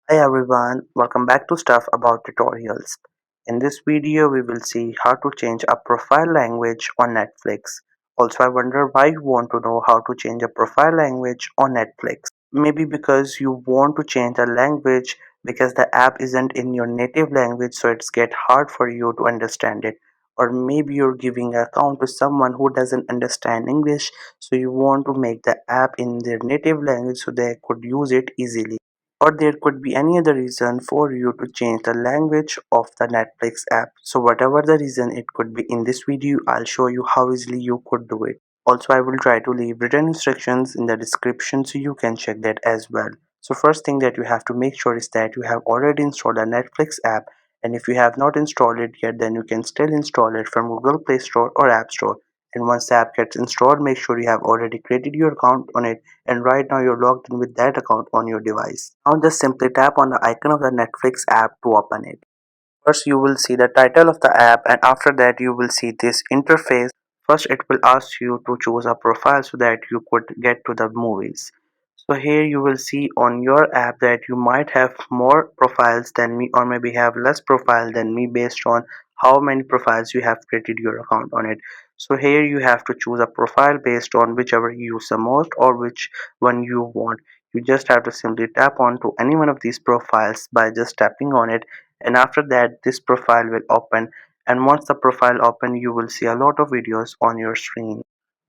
Hi everyone, welcome back to Stuff About Tutorials. In this video, we will see how to change a profile language on Netflix. Also, I wonder why you want to know how to change a profile language on Netflix. Maybe because you want to change a language because the app isn't in your native language, so it's get hard for you to understand it. Or maybe you're giving an account to someone who doesn't understand English, so you want to make the app in their native language so they could use it easily. Or there could be any other reason for you to change the language of the Netflix app. So whatever the reason it could be, in this video I'll show you how easily you could do it. Also, I will try to leave written instructions in the description so you can check that as well. So first thing that you have to make sure is that you have already installed a Netflix app, and if you have not installed it yet, then you can still install it from Google Play Store or App Store. And once the app gets installed, make sure you have already created your account on it, and right now you're logged in with that account on your device. Now just simply tap on the icon of the Netflix app to open it. First you will see the title of the app, and after that you will see this interface. First it will ask you to choose a profile so that you could get to the movies. So here you will see on your app that you might have more profiles than me, or maybe have less profile than me based on how many profiles you have created your account on it. So here you have to choose a profile based on whichever you use the most or which one you want. You just have to simply tap on to any one of these profiles by just tapping on it, and after that this profile will open. And once the profile open, you will see a lot of videos on your screen.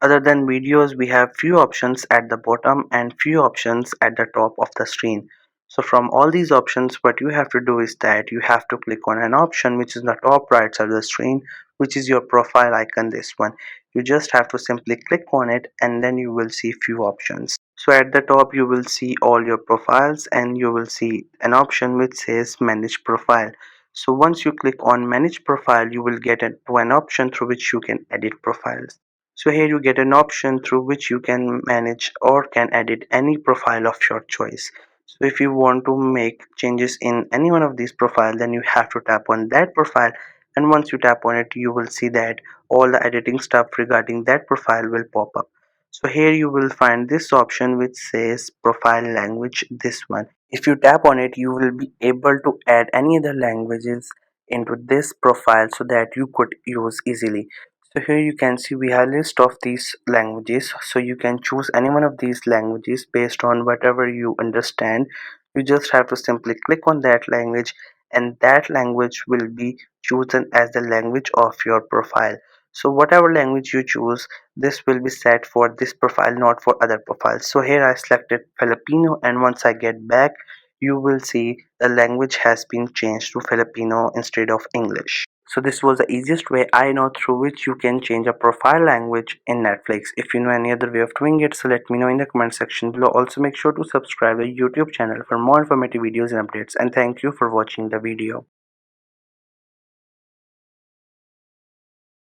Other than videos, we have few options at the bottom and few options at the top of the screen. So from all these options, what you have to do is that you have to click on an option which is in the top right side of the screen, which is your profile icon, this one. You just have to simply click on it, and then you will see few options. So at the top you will see all your profiles, and you will see an option which says manage profile. So once you click on manage profile, you will get to an option through which you can edit profiles. So here you get an option through which you can manage or can edit any profile of your choice. So if you want to make changes in any one of these profiles, then you have to tap on that profile, and once you tap on it, you will see that all the editing stuff regarding that profile will pop up. So here you will find this option which says profile language, this one. If you tap on it, you will be able to add any other languages into this profile so that you could use easily. So here you can see we have a list of these languages, so you can choose any one of these languages based on whatever you understand. You just have to simply click on that language, and that language will be chosen as the language of your profile. So whatever language you choose, this will be set for this profile, not for other profiles. So here I selected Filipino, and once I get back, you will see the language has been changed to Filipino instead of English. So this was the easiest way I know through which you can change a profile language in Netflix. If you know any other way of doing it, so let me know in the comment section below. Also make sure to subscribe to the YouTube channel for more informative videos and updates, and thank you for watching the video.